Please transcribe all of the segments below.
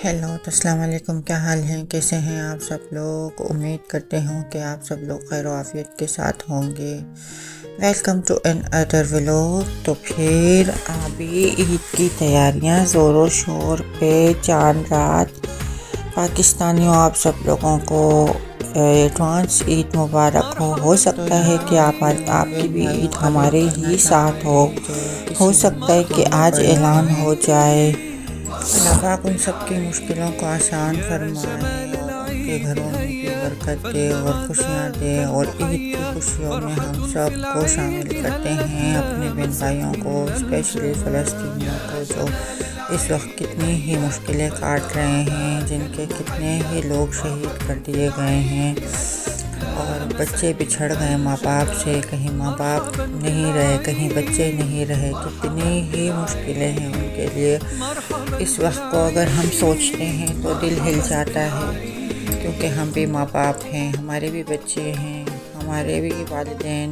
Hello तो अस्सलाम वालेकुम। क्या हाल है, कैसे हैं आप सब लोग। उम्मीद करते हूँ कि आप सब लोग खैर आफियत के साथ होंगे। Welcome to another vlog. तो फिर अभी ईद की तैयारियाँ ज़ोरों शोर पे, चांद रात। पाकिस्तानियों आप सब लोगों को एडवांस ईद मुबारक हो सकता है कि आपकी भी ईद हमारे ही साथ हो सकता है कि आज ऐलान हो जाए। अल्लाह पाक उन सब की मुश्किलों को आसान फरमाए और उनके घरों में भी बरकत दे और खुशियाँ दे। और ईद की खुशियों में हम सब को शामिल करते हैं, अपने बहन भाइयों को, स्पेशली फ़लस्तीनियों को जो इस वक्त कितनी ही मुश्किलें काट रहे हैं, जिनके कितने ही लोग शहीद कर दिए गए हैं और बच्चे बिछड़ गए माँ बाप से। कहीं माँ बाप नहीं रहे, कहीं बच्चे नहीं रहे। कितनी ही मुश्किलें हैं उनके लिए। इस वक्त को अगर हम सोचते हैं तो दिल हिल जाता है, क्योंकि हम भी माँ बाप हैं, हमारे भी बच्चे हैं, हमारे भी वालिदैन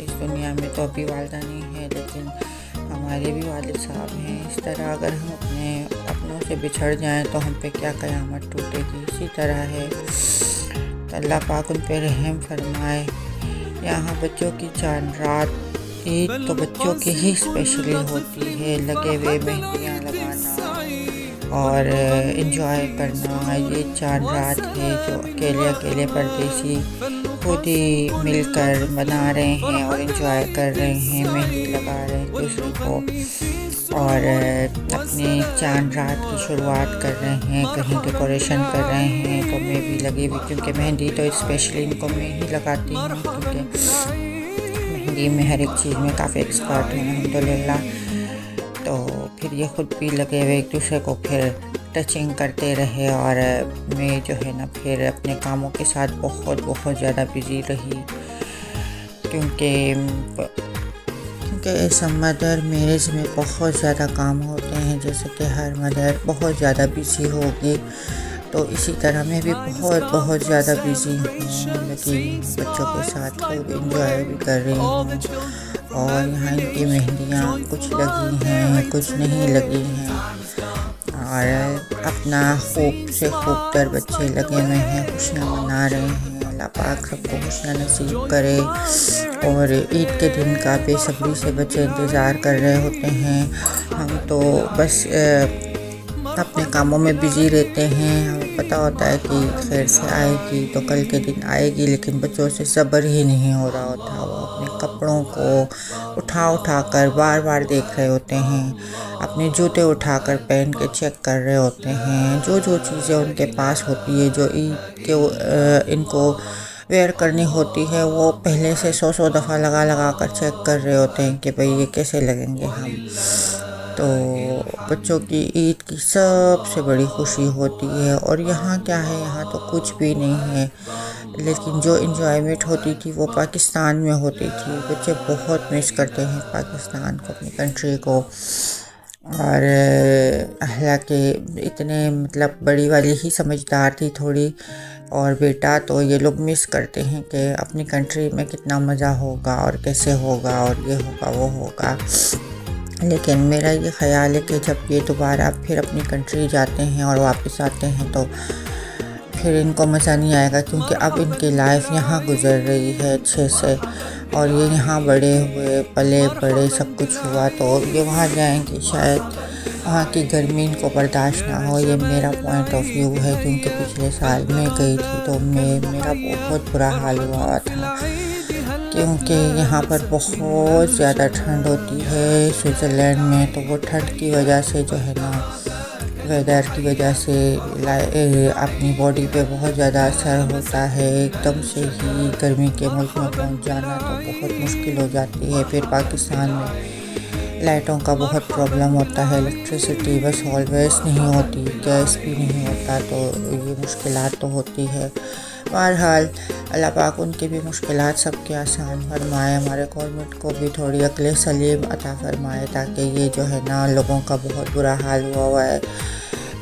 इस दुनिया में तो अभी वालिदा नहीं है, लेकिन हमारे भी वालिद साहब हैं। इस तरह अगर हम अपनों से बिछड़ जाएं तो हम पे क्या क़यामत टूटेगी। इसी तरह है, तो अल्लाह पाक उन पे रहम फरमाए। यहाँ बच्चों की चांद रात ईद तो बच्चों की ही स्पेशली होती है। लगे हुए मेहंदियाँ लगाना और इन्जॉय करना। ये चांद रात है जो अकेले अकेले परदेसी खुद ही मिलकर मना रहे हैं और इन्जॉय कर रहे हैं, मेहंदी लगा रहे हैं दूसरे को और अपनी चांद रात की शुरुआत कर रहे हैं। कहीं डेकोरेशन कर रहे हैं तो मैं भी लगी हुई, क्योंकि मेहंदी तो स्पेशली इनको मैं ही लगाती हूँ, क्योंकि मेहंदी में हर एक चीज़ में काफ़ी एक्सपर्ट हूँ अल्हम्दुलिल्लाह। तो फिर ये खुद भी लगे हुए एक दूसरे को फिर टचिंग करते रहे और मैं जो है ना फिर अपने कामों के साथ बहुत ज़्यादा बिज़ी रही, क्योंकि ऐसा मदर मैरिज में बहुत ज़्यादा काम होते हैं, जैसे कि हर मदर बहुत ज़्यादा बिज़ी होगी। तो इसी तरह मैं भी बहुत ज़्यादा बिज़ी हूँ, लेकिन बच्चों के साथ खूब इंजॉय भी कर रही हूँ। और यहाँ इनकी मेहंदियाँ कुछ लगी हैं, कुछ नहीं लगी हैं और अपना खूब से खूबतर बच्चे लगे हुए हैं, खुशियाँ मना रहे हैं। अल्लाह पाक सबको खुशियाँ नसीब करे। और ईद के दिन का बेसब्री से बच्चे इंतज़ार कर रहे होते हैं। हम तो बस अपने कामों में बिज़ी रहते हैं। हमें पता होता है कि खैर से आएगी तो कल के दिन आएगी, लेकिन बच्चों से सब्र ही नहीं हो रहा होता। वो अपने कपड़ों को उठा कर बार देख रहे होते हैं, अपने जूते उठाकर पहन के चेक कर रहे होते हैं। जो चीज़ें उनके पास होती है, जो ईद के इनको वेयर करनी होती है, वो पहले से 100 दफ़ा लगा कर चेक कर रहे होते हैं कि भाई ये कैसे लगेंगे हम। तो बच्चों की ईद की सबसे बड़ी खुशी होती है। और यहाँ क्या है, यहाँ तो कुछ भी नहीं है, लेकिन जो इन्जॉयमेंट होती थी वो पाकिस्तान में होती थी। बच्चे बहुत मिस करते हैं पाकिस्तान को, अपनी कंट्री को। और हालांकि इतने मतलब बड़ी वाली ही समझदार थी थोड़ी, और बेटा तो ये लोग मिस करते हैं कि अपनी कंट्री में कितना मज़ा होगा और कैसे होगा और ये होगा वो होगा। लेकिन मेरा ये ख़्याल है कि जब ये दोबारा फिर अपनी कंट्री जाते हैं और वापस आते हैं तो फिर इनको मज़ा नहीं आएगा, क्योंकि अब इनकी लाइफ यहाँ गुज़र रही है अच्छे से और ये यहाँ बड़े हुए पले बड़े सब कुछ हुआ, तो ये वहाँ जाएंगे शायद वहाँ की गर्मी इनको बर्दाश्त ना हो। ये मेरा पॉइंट ऑफ व्यू है, क्योंकि पिछले साल मैं गई थी तो मेरा बहुत बुरा हाल हुआ था, क्योंकि यहाँ पर बहुत ज़्यादा ठंड होती है स्विट्ज़रलैंड में। तो वो ठंड की वजह से जो है ना, वेदर की वजह से अपनी बॉडी पे बहुत ज़्यादा असर होता है। एकदम से ही गर्मी के मुल्क में पहुँच जाना तो बहुत मुश्किल हो जाती है। फिर पाकिस्तान में लाइटों का बहुत प्रॉब्लम होता है, इलेक्ट्रिसिटी बस ऑलवेज नहीं होती, गैस भी नहीं होता, तो ये मुश्किलात तो होती है। बहरहाल अल्लाह पाक उनकी भी मुश्किलात सबके आसान फरमाए, हमारे गवर्नमेंट को भी थोड़ी अक्ल सलीम अता फरमाए, ताकि ये जो है ना लोगों का बहुत बुरा हाल हुआ है,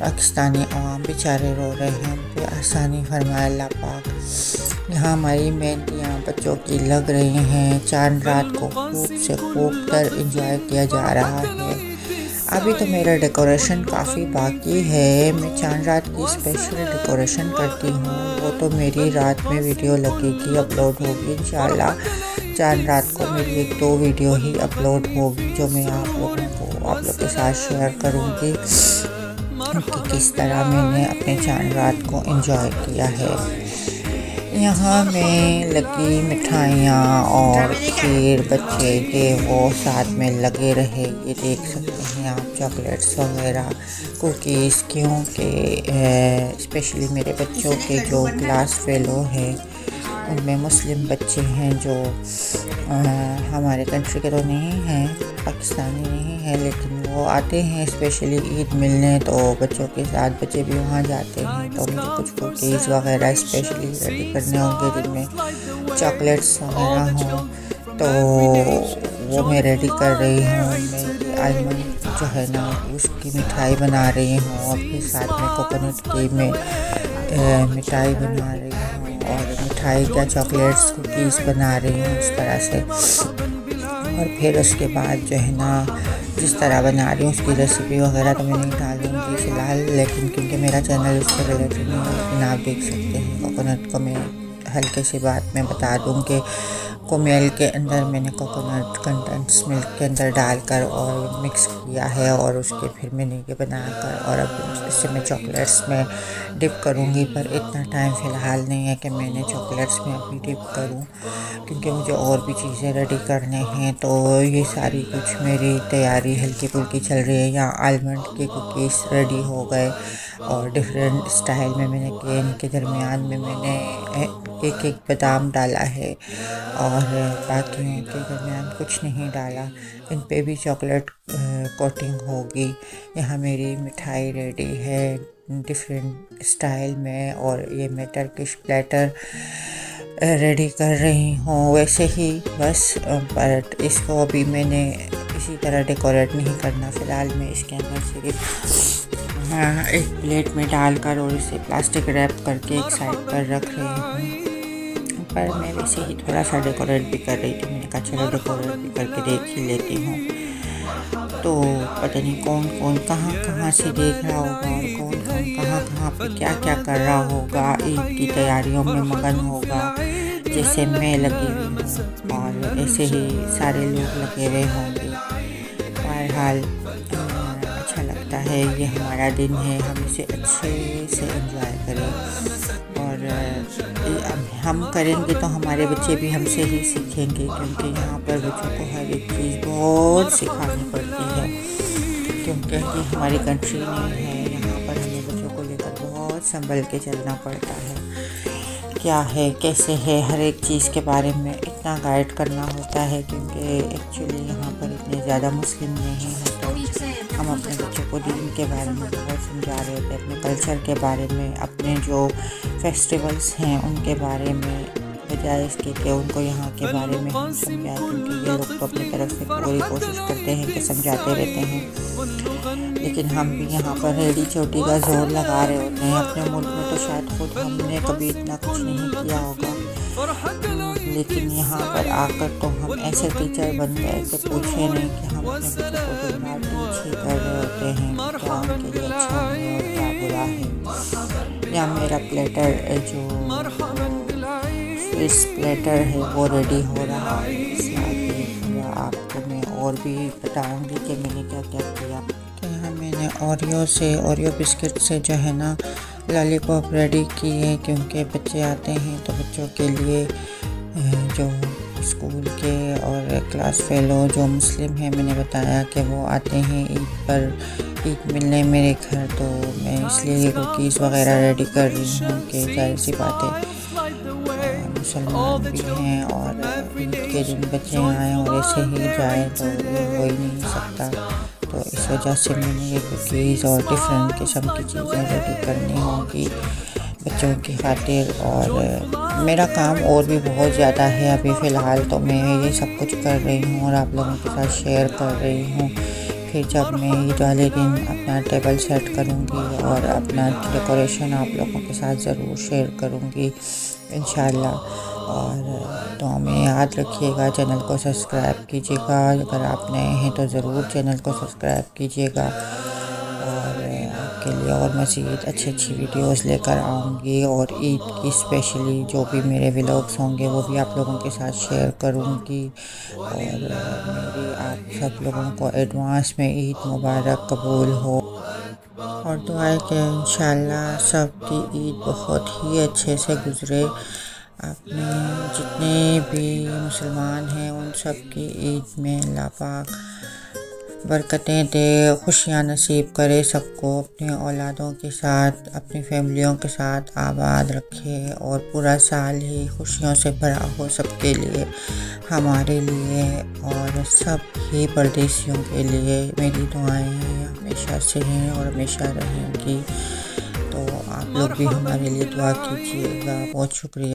पाकिस्तानी अवाम बेचारे रो रहे हैं, उन पर आसानी फरमाए अल्लाह पाक। यहाँ हमारी मेहंदियाँ बच्चों की लग रही हैं। चांद रात को खूब से खूब तर इंजॉय किया जा रहा है। अभी तो मेरा डेकोरेशन काफ़ी बाकी है। मैं चांद रात की स्पेशल डेकोरेशन करती हूँ, वो तो मेरी रात में वीडियो लगेगी, अपलोड होगी इंशाल्लाह। चांद रात को मेरी 1-2 वीडियो ही अपलोड होगी जो मैं आप लोग के साथ शेयर करूँगी कि किस तरह मैंने अपने चांद रात को एंजॉय किया है। यहाँ में लगी मिठाइयाँ और खीर, बच्चे के वो साथ में लगे रहे, ये देख सकते हैं आप, चॉकलेट्स वगैरह, कुकीज़, क्योंकि स्पेशली मेरे बच्चों के जो क्लास फेलो हैं उनमें मुस्लिम बच्चे हैं जो हमारे कंट्री के तो नहीं हैं, पाकिस्तानी नहीं है, लेकिन वो आते हैं स्पेशली ईद मिलने, तो बच्चों के साथ बच्चे भी वहाँ जाते हैं। तो मुझे कुछ कुकीज़ वगैरह स्पेशली रेडी करने होंगे जिनमें चॉकलेट्स वगैरह हों, तो वो मैं रेडी कर रही हूँ। मैं आलमंड जो है ना उसकी मिठाई बना रही हूँ, और फिर साथ में कोकोनट की मैं मिठाई बना रही हूँ, और मिठाई क्या चॉकलेट्स कुकीज़ बना रही हूँ इस तरह से। और फिर उसके बाद जो है ना जिस तरह बना रही हूँ उसकी रेसिपी वगैरह तो मैं नहीं डालूँगी फ़िलहाल, लेकिन क्योंकि मेरा चैनल उससे रिलेटेड नहीं है, लेकिन आप देख सकते हैं कोकोनट को मैं हल्के से बात में बता दूँ कि कोमेल के अंदर मैंने कोकोनट कंटेंट्स मिल्क के अंदर डालकर और मिक्स किया है, और उसके फिर मैंने ये बनाकर और अब इससे मैं चॉकलेट्स में डिप करूँगी। पर इतना टाइम फ़िलहाल नहीं है कि मैंने चॉकलेट्स में अभी डिप करूँ, क्योंकि मुझे और भी चीज़ें रेडी करने हैं। तो ये सारी कुछ मेरी तैयारी हल्की फुल्की चल रही है। यहाँ आलमंड के कुकीज़ रेडी हो गए, और डिफरेंट स्टाइल में मैंने किए, इनके दरमियान में मैंने एक बादाम डाला है, और बाकी के दरमियान कुछ नहीं डाला। इन पे भी चॉकलेट कोटिंग होगी। यहाँ मेरी मिठाई रेडी है डिफरेंट स्टाइल में, और ये मैं टर्किश प्लेटर रेडी कर रही हूँ वैसे ही बस, बट इसको अभी मैंने इसी तरह डेकोरेट नहीं करना। फ़िलहाल मैं इसके अंदर सिर्फ एक प्लेट में डालकर और इसे प्लास्टिक रैप करके एक साइड पर रख रही हूँ। पर मैं वैसे ही थोड़ा सा डेकोरेट भी कर रही थी, मैंने कहा चलो डेकोरेट भी करके देख ही लेती हूँ। तो पता नहीं कौन कौन कहाँ से देख रहा होगा, और कौन कौन कहाँ पे क्या क्या कर रहा होगा, ईद की तैयारियों में मगन होगा जैसे मैं लगी हुई हूँ, और ऐसे ही सारे लोग लगे हुए होंगे। बहरहाल अच्छा लगता है, ये हमारा दिन है, हम इसे अच्छे से एंजॉय करें, और हम करेंगे तो हमारे बच्चे भी हमसे ही सीखेंगे, क्योंकि यहाँ पर बच्चों को हर एक चीज़ बहुत सिखानी पड़ती है, क्योंकि ये हमारी कंट्री नहीं है। यहाँ पर हमें बच्चों को लेकर बहुत संभल के चलना पड़ता है, क्या है कैसे है हर एक चीज़ के बारे में इतना गाइड करना होता है, क्योंकि एक्चुअली यहाँ पर इतने ज़्यादा मुस्लिम नहीं हैं। तो हम अपने बच्चों को दीन के बारे में बहुत समझा रहे होते हैं, अपने कल्चर के बारे में, अपने जो फेस्टिवल्स हैं उनके बारे में, बजाय इसके कि उनको यहाँ के बारे में हम समझाएं, क्योंकि ये लोग तो अपनी तरफ से पूरी कोशिश करते हैं कि समझाते रहते हैं, लेकिन हम भी यहाँ पर रेडी चोटी का जोर लगा रहे होते हैं। अपने मुल्क में तो शायद खुद हमने कभी इतना कुछ नहीं किया होगा, लेकिन यहाँ पर आकर तो हम ऐसे टीचर बन गए कि पूछे नहीं कि हम अपने बच्चों को दिन रात टीच ही कर रहे होते हैं क्या उनके लिए अच्छा है और क्या बुरा है। या मेरा प्लेटर जो स्वीट्स प्लेटर है वो रेडी हो रहा है, इसलिए आपको मैं और भी बताऊंगी कि मैंने क्या क्या किया। तो यहाँ मैंने ओरियो बिस्किट से जो है ना लॉलीपॉप रेडी की है, क्योंकि बच्चे आते हैं तो बच्चों के लिए जो स्कूल के और क्लास फेलो जो मुस्लिम हैं, मैंने बताया कि वो आते हैं ईद मिलने मेरे घर, तो मैं इसलिए कुकीज़ वगैरह रेडी कर रही हूँ कि जाहिर सी बात है मुसलमान भी हैं, और ईद के दिन बच्चे आएँ और ऐसे ही जाएँ तो ये हो ही नहीं सकता। तो इस वजह से मैंने ये कुकीज़ और डिफरेंट किस्म की चीज़ें रेडी करनी होंगी बच्चों की खातिर। और मेरा काम और भी बहुत ज़्यादा है अभी फ़िलहाल, तो मैं ये सब कुछ कर रही हूँ और आप लोगों के साथ शेयर कर रही हूँ। फिर जब मैं ईद वाले दिन अपना टेबल सेट करूँगी और अपना डेकोरेशन आप लोगों के साथ ज़रूर शेयर करूँगी। इंशाल्लाह। और दुआ में याद रखिएगा, चैनल को सब्सक्राइब कीजिएगा। अगर आप नए हैं तो ज़रूर चैनल को सब्सक्राइब कीजिएगा। और आपके लिए और मज़ीद अच्छी वीडियोस लेकर आऊँगी, और ईद की स्पेशली जो भी मेरे व्लॉग्स होंगे वो भी आप लोगों के साथ शेयर करूँगी। और मेरी आप सब लोगों को एडवांस में ईद मुबारक कबूल हो, और दुआ है कि इंशाल्लाह सबकी ईद बहुत ही अच्छे से गुज़रे। आपने जितने भी मुसलमान हैं उन सब की ईद में अल्लाह पाक बरकतें दे, खुशियाँ नसीब करे सबको, अपने औलादों के साथ अपनी फैमिलियों के साथ आबाद रखे, और पूरा साल ही खुशियों से भरा हो सबके लिए, हमारे लिए और सब ही परदेशियों के लिए। मेरी दुआएं हमेशा से हैं और हमेशा रहेंगी। तो आप लोग भी हमारे लिए दुआ कीजिएगा। बहुत शुक्रिया।